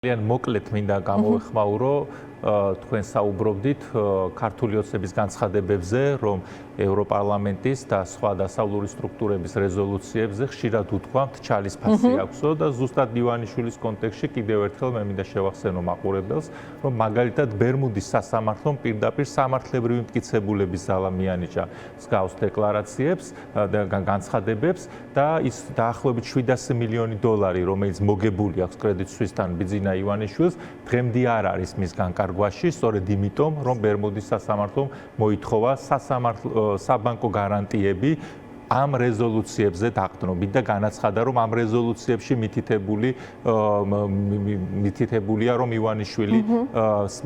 ძალიან მოკლედ მინდა გამოვეხმაურო თქვენ საუბრობდით ქართული ოცნების განცხადებებზე, რომ ევროპარლამენტის და სხვა დასავლური სტრუქტურების რეზოლუციებზე ხშირად უთქვამთ ჩალისფასი აქვსო და ზუსტად ივანიშვილის კონტექსტში კიდევ ერთხელ მე მინდა შევახსენო მაყურებელს, რომ მაგალითად ბერმუდის სასამართლომ პირდაპირ სამართლებრივი მტკიცებულების ზალა მიანიჭა მსგავს დეკლარაციებს და განცხადებებს და ის დაახლოებით $700 მილიონი, რომელიც მოგებული აქვს კრედიტ სვისთან ბიძინა ივანიშვილს, დღემდე არ არის მის განკარგვაში, სწორედ იმიტომ, რომ ბერმუდის სასამართლომ მოითხოვა საბანკო გარანტიები ამ რეზოლუციებზე დაყრდნობით და განაცხადა, რომ ამ რეზოლუციებში მითითებულია, რომ ივანიშვილი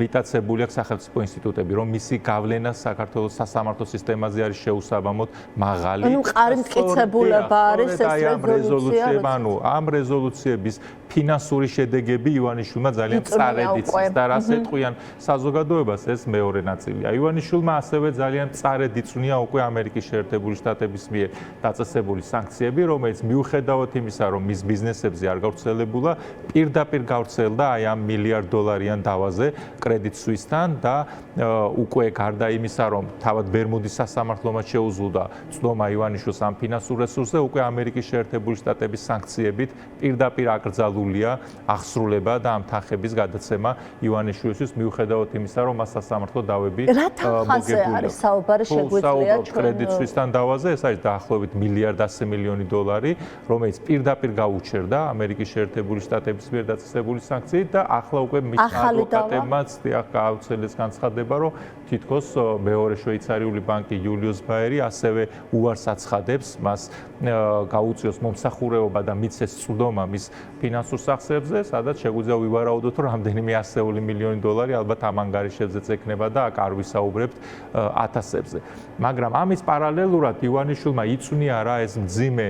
მიტაცებული აქვს სახელმწიფო ინსტიტუტები, რომ მისი გავლენა საქართველოს სასამართლო სისტემაზე არის შეუსაბამოდ მაღალი. ანუ მყარი მტკიცებულება არის ეს რეზოლუცია. ამ რეზოლუციების ფინანსური შედეგები ივანიშვილმა ძალიან მწარედ იცის და რას ეტყვიან საზოგადოებას, ეს მეორე ნაწილია. ივანიშვილმა ასევე ძალიან მწარედ იწვნია უკვე ამერიკის შეერთებული შტატების მიერ დაწესებული სანქციები, რომელიც მიუხედავად იმისა, რომ მის ბიზნესებზე არ გავრცელებულა, პირდაპირ გავრცელდა აი ამ $1 მილიარდიან დავაზე კრედიტ სვისთან და უკვე გარდა იმისა, რომ თავად ბერმუდის სასამართლომაც შეუძლდა ცნობა ივანიშვილს ამ ფინანსურ რესურსზე, უკვე ამერიკის შეერთებული შტატების სანქციებით პირდაპირ აკრძალულია აღსრულება და ამ თანხების გადაცემა ივანიშვილისთვის, მიუხედავად იმისა, რომ მას სასამართლო დავები მოგებული. რა თანხაზე არის საუბარი, შეგვიძლია ჩვენ კრედიტ სვისთან დავაზე, ეს არის დაახლოებით $1.1 მილიონი, რომელიც პირდაპირ გაუჩერდა ამერიკის შეერთებული შტატების მიერ დაწესებული სანქციით და ახლა უკვე მის ადვოკატებმაც გააუცელეს განცხადება, რომ თითქოს მეორე შვეიცარიული ბანკი იულიუს ბაერი ასევე უარს აცხადებს მას გაუწიოს მომსახურეობა და მიცეს წვდომა მის ფინანსურ სახსრებზე, სადაც შეგვიძლია ვივარაუდოთ, რომ რამდენიმე $100 მილიონი ალბათ ამ ანგარიშებზეც ექნება და აქ არ ვისაუბრებთ ათასებზე. მაგრამ ამის პარალელურად ივანიშვილმა იწვნია რა ეს მძიმე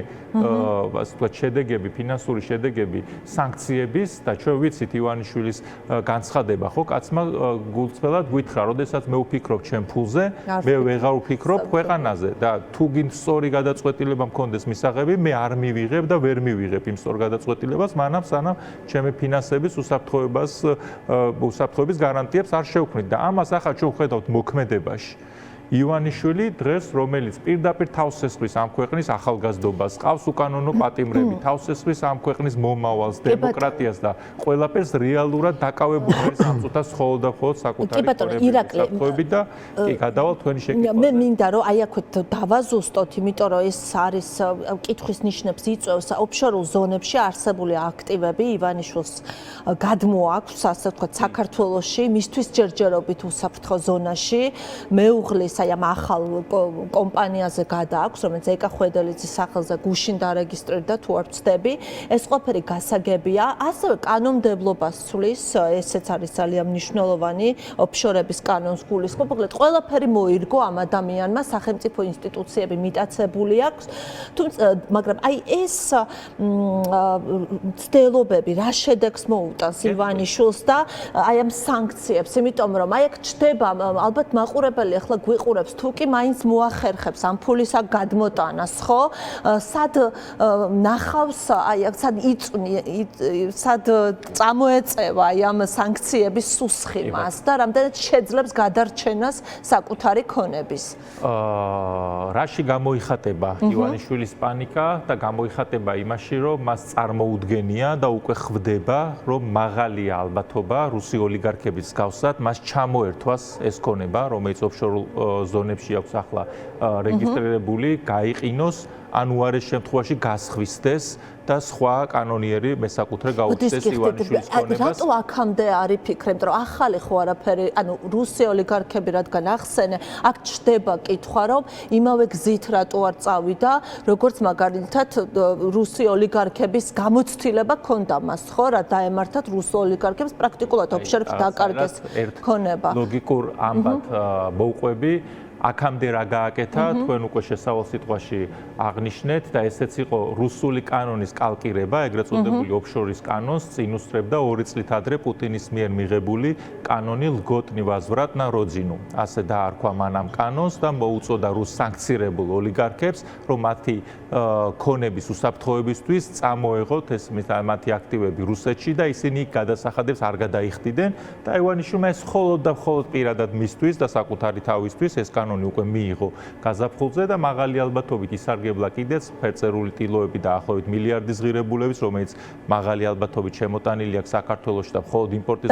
შედეგები, ფინანსური შედეგები სანქციების და ჩვენ ვიცით ივანიშვილის განცხადება, ხო, კაცმა გულწრფელად გითხრა, როდესაც მე ვფიქრობ ჩემ ფულზე, მე ვეღარ ვფიქრობ ქვეყანაზე და თუ გინდ სწორი გადაწყვეტილება მქონდეს მისაღები, მე არ მივიღებ და ვერ მივიღებ იმ სწორ გადაწყვეტილებას, მანამ სანამ ჩემი ფინანსების უსაფრთხოების გარანტიებს არ შევქმნით და ამას ახლა ჩვენ ვხედავთ მოქმედებაში. ივანიშვილი დღეს, რომელიც პირდაპირ თავს ესხვის ამ ქვეყნის ახალგაზრდობას, ყავს უკანონო პატიმრები, თავს ესხვის ამ ქვეყნის მომავალს, დემოკრატიას და ყველაფერს რეალურად დაკავებული არის ამ წუთას მხოლოდ და მხოლოდ საკუთარი ცხოვრების და კი გადავალ თქვენი შეკითხვაზე. მე მინდა რომ აი აქვე დავაზუსტოთ, იმიტომ რომ ეს არის კითხვის ნიშნებს იწვევს ოფშორულ ზონებში არსებული აქტივები ივანიშვილს გადმოაქვს, ასე ვთქვათ, საქართველოში, მისთვის ჯერჯერობით უსაფრთხო ზონაში, მეუღლის აი ამ ახალ კომპანიაზე გადააქვს, რომელიც ეკა ხვედელიძის სახელზე გუშინ დარეგისტრირდა, თუ არ ვცდები, ეს ყველაფერი გასაგებია, ასევე კანონმდებლობას ცვლის, ესეც არის ძალიან მნიშვნელოვანი, ოფშორების კანონს გულისხმობ, მოკლედ ყველაფერი მოირგო ამ ადამიანმა, სახელმწიფო ინსტიტუციები მიტაცებული აქვს, მაგრამ აი ეს ცდილობები რა შედეგს მოუტანს ივანიშვილს და აი ამ სანქციებს, იმიტომ რომ აი აქ ჩდება ალბათ მაყურებელი ახლა გვიყურებს, თუ კი მაინც მოახერხებს ამ ფულისა გადმოტანას, ხო? სად ნახავს, აი აქ სად წამოეწევა აი ამ სანქციების სუსხიმას და რამდენად შეძლებს გადარჩენას საკუთარი ქონების. რაში გამოიხატება ივანიშვილის პანიკა და გამოიხატება იმაში, რომ მას წარმოუდგენია და უკვე ხვდება, რომ მაღალია ალბათობა რუსი ოლიგარქების მსგავსად მას ჩამოერთვას ეს ქონება, რომელიც ოფშორულ ზონებში აქვს ახლა რეგისტრირებული, გაიყინოს, ან უარეს შემთხვევაში გასხვისდეს და სხვა კანონიერი მესაკუთრე გაუწდეს ივანიშვილის ქონებას. რატო აქამდე არის ფიქრობთ, რომ ახალი ხო არაფერი, ანუ რუსი ოლიგარქები რადგან ახსენე, აქ ჩდება კითხვა, რომ იმავე გზით რატო არ წავიდა, როგორც მაგალითად რუსი ოლიგარქების გამოცდილება ქონდა მას, ხო, რა დაემართათ რუს ოლიგარქებს პრაქტიკულად ოფშორებში დაკარგეს ქონება. ლოგიკურ ამბად მოვყვები. აქამდე რა გააკეთა, თქვენ უკვე შესავალ სიტყვაში აღნიშნეთ და ესეც იყო რუსული კანონის კალკირება, ეგრეთ წოდებული ოფშორის კანონს წინ უსწრებდა 2 წლით ადრე პუტინის მიერ მიღებული კანონი ლგოტნი ვაზვრატ на родину. ასე დაარქვა მან ამ კანონს და მოუწოდა რუს სანქცირებულ ოლიგარქებს, რომ მათი ქონების უსაფრთხოებისთვის წამოეღოთ ეს მათი აქტივები რუსეთში და ისინი გადასახადებს არ გადაიხდიდნენ და ივანიშვილმა ეს მხოლოდ და მხოლოდ პირადად მისთვის და საკუთარი თავისთვის ეს კანონი უკვე მიიღო გაზაფხულზე და მაღალი ალბათობით ისარგებლა კიდეც ფერწერული ტილოები დაახლოებით მილიარდის ღირებულების, რომელიც მაღალი ალბათობით შემოტანილი აქვს საქართველოში და მხოლოდ იმპორტის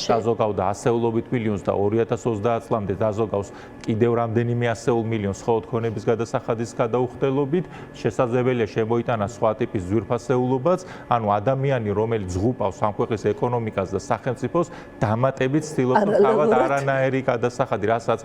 დაზოგავდა ასეულობით მილიონს და 2030 წლამდე დაზოგავს კიდევ რამდენიმე ასეულ მილიონს მხოლოდ ქონების გადასახადის გადაუხდელობით. შესაძლებელია შემოიტანა სხვა ტიპის ძვირფასეულობაც, ანუ ადამიანი, რომელიც ზღუპავს ამ ქვეყნის ეკონომიკას და სახელმწიფოს, დამატებით ცდილობს თავად არანაირი გადასახადი, რასაც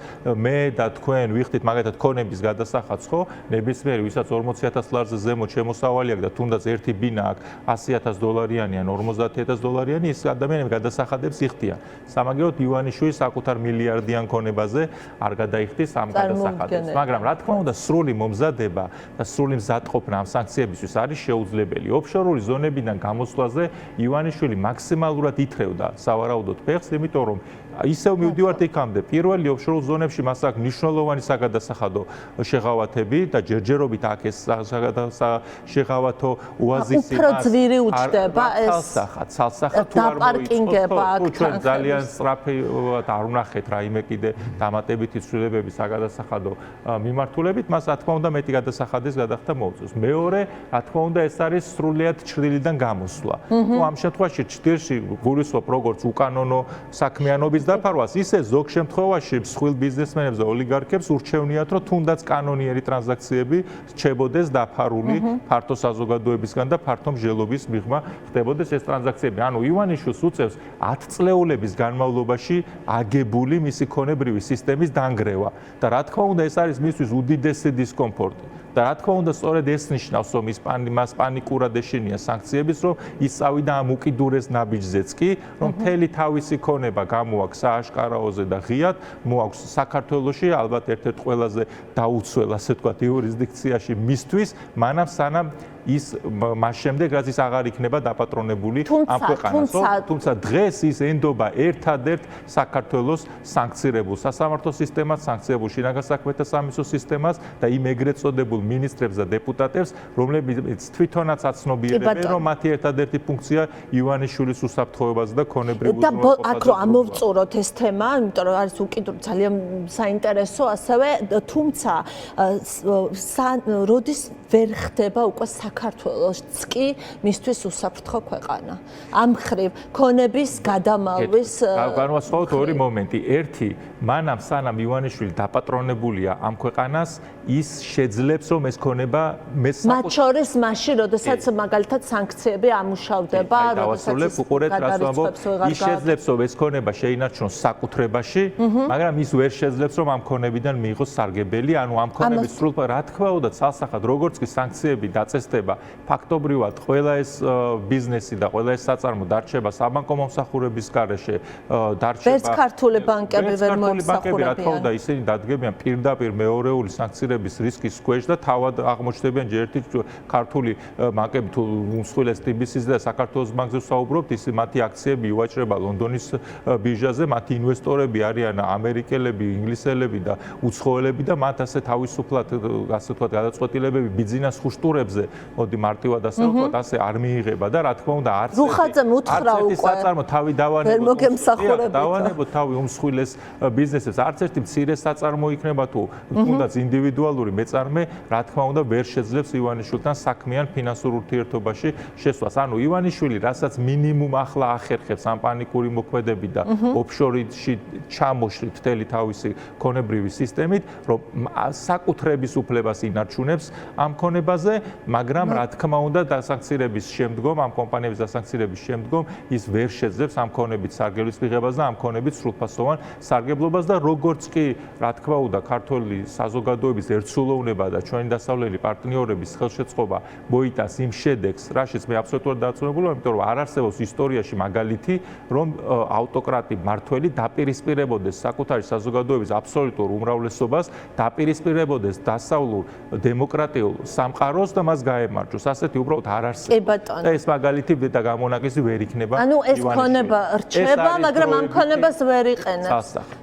მე და თქვენ ვიხდით მაგათად ქონების გადასახადს, ხო? ნებისმიერი, ვისაც 40,000 ლარზე ზემოთ შემოსავალი აქვს და თუნდაც ერთი ბინა აქვს $100,000 ან $50,000, ეს ადამიანები გადასახადებს იხდიან. სამაგიეროდ ივანიშვილი საკუთარ მილიარდიან ქონებაზე არ გადაიხდის ამ გადასახადებს. მაგრამ რა თქმა უნდა, სრული მომზადება და სრული მზადყოფნა ამ სანქციებისთვის არის შეუძლებელი. ოფშორული ზონებიდან გამოსვლაზე ივანიშვილი მაქსიმალურად ითრევდა სავარაუდოდ ფეხს, იმიტომ რომ ისევ მივდივართ იქამდე. პირველი ოფშორულ ზონებში მას აქვს მნიშვნელოვანი საგადასახადო შეღავათები და ჯერჯერობით აქ ეს შეღავათო ოაზისი უფრო ძვირი უჩნდება ეს ცალსახად თუ არ მოიწოდოთ, ჩვენ ძალიან სწრაფად არ ვნახეთ რაიმე კიდე დამატებითი ცვლილებები საგადასახადო მიმართულებით, მას რა თქმა უნდა მეტი გადასახადის გადახდა მოუწევს. მეორე, რა თქმა უნდა, ეს არის სრულიად ჩრდილიდან გამოსვლა. თუ ამ შემთხვევაში ჩრდილში გულისხმობ როგორც უკანონო საქმიანობის დაფარვას, ისე ზოგ შემთხვევაში მსხვილ ბიზნესმენებს და ოლიგარქებს ურჩევნიათ, რომ თუნდაც კანონიერი ტრანზაქციები რჩებოდეს დაფარული ფართო საზოგადოებისგან და ფართო მსჯელობის მიღმა ხდებოდეს ეს ტრანზაქციები. ანუ ივანიშვილს უწევს 10 წლეულების განმავლობაში აგებული მისი ქონებრივი სისტემის დანგრევა და რა თქმა უნდა ეს არის მისთვის უდიდესი დისკომფორტი. და რა თქმა უნდა სწორედ ეს ნიშნავს, რომ მას პანიკურად ეშინია სანქციების, რომ ის წავიდა ამ უკიდურეს ნაბიჯზეც კი, რომ მთელი თავისი ქონება გამოაქვს სააშკარაოზე და ღიად, მოაქვს საქართველოში, ალბათ ერთ-ერთ ყველაზე დაუცველ, ასე ვთქვათ, იურისდიქციაში მისთვის, მანამ სანამ ის მას შემდეგ რაც ის აღარ იქნება დაპატრონებული ამ ქვეყანას. თუმცა დღეს ის ენდობა ერთადერთ საქართველოს სანქცირებულ სასამართლო სისტემას, სანქციებულ შინაგან საქმეთა სამისოს სისტემას და იმ ეგრეთ წოდებულ მინისტრებს და დეპუტატებს, რომლებიც თვითონაც აცნობიერებენ, რომ მათი ერთადერთი ფუნქცია ივანიშვილის უსაფრთხოებაზე და ქონებრივ უზრუნველყოფაზე. და აქ რომ ამოვწუროთ ეს თემა, იმიტომ რომ არის უკიდურეს ძალიან საინტერესო, ასევე თუმცა როდის ვერ ხდება უკვე საქართველოს კი მისთვის უსაფრთხო ქვეყანა. ამ ხრივ ქონების გადამალვის განვასხვაოთ ორი მომენტი. ერთი, მანამ სანამ ივანიშვილი დაპატრონებულია ამ ქვეყანას, ის შეძლებს რომ ეს ქონება მათ შორის მაშინ, როდესაც მაგალითად სანქციები ამუშავდება, როდესაც ის შეძლებს რომ ეს ქონება შეინარჩუნოს საკუთრებაში, მაგრამ ის ვერ შეძლებს რომ ამ ქონებიდან მიიღოს სარგებელი, ანუ ამ ქონების სრულ რა თქმა უნდა ცალსახად როგორც კი სანქციები დაწესდება, ფაქტობრივად ყველა ეს ბიზნესი და ყველა ეს საწარმო დარჩება საბანკო მომსახურების გარეშე, დარჩება ვერც ქართული ბანკები ვერ მომსახურებიან. რა თქმა უნდა, ისინი დადგებიან პირდაპირ მეორეული სანქციების რისკის ქვეშ და თავად აღმოჩნდებიან ჯერ ერთი ქართული ბანკები თუ უმსხვილეს TBC-ს და საქართველოს ბანკზე ვსაუბრობთ, ის მათი აქციები ივაჭრება ლონდონის ბირჟაზე, მათი ინვესტორები არიან ამერიკელები, ინგლისელები და უცხოელები და მათ ასე თავისუფლად ასე ვთქვათ გადაწყვეტილებები ბიზნეს ხუშტურებზე, მოდი მარტივად ასე ვთქვათ, ასე არ მიიღება და რა თქმა უნდა არც რუხაძემ უთხრა უკვე საწარმო თავი დავანებოთ თავი უმსხვილეს ბიზნესებს, არც ერთი მცირე საწარმო იქნება თუ თუნდაც ინდივიდუალური მეწარმე, რა თქმა უნდა ვერ შეძლებს ივანიშვილთან საქმიან ფინანსურ ურთიერთობაში შესვლას. ანუ ივანიშვილი, რასაც მინიმუმ ახლა ახერხებს ამ პანიკური მოქმედებით და ოფშორში ჩამოშლით მთელი თავისი ქონებრივი სისტემით, რომ საკუთრების უფლებას ინარჩუნებს ამ მქონებაზე, მაგრამ რა თქმა უნდა დასანქცირების შემდგომ, ამ კომპანიების დასანქცირების შემდგომ ის ვერ შეძლებს ამ მქონებით სარგებლის მიღებას და ამ მქონებით სრულფასოვან სარგებლობას და როგორც კი რა თქმა უნდა ქართული საზოგადოების ერთსულოვნება და ჩვენი დასავლელი პარტნიორების ხელშეწყობა მოიტანს იმ შედეგს, რაშიც მე აბსოლუტურად დარწმუნებული ვარ, იმიტომ რომ არ არსებობს ისტორიაში მაგალითი, რომ ავტოკრატი მმართველი დაპირისპირებოდეს საკუთარი საზოგადოების აბსოლუტურ უმრავლესობას, დაპირისპირებოდეს დასავლურ დემოკრატიულ სამყაროს და მას გაემარჯვოს. ასეთი უბრალოდ არ არსებობს. და ეს მაგალითი და გამონაკლისი ვერ იქნება. ანუ ეს ქონება რჩება, მაგრამ ამ ქონებას ვერ იყენებს.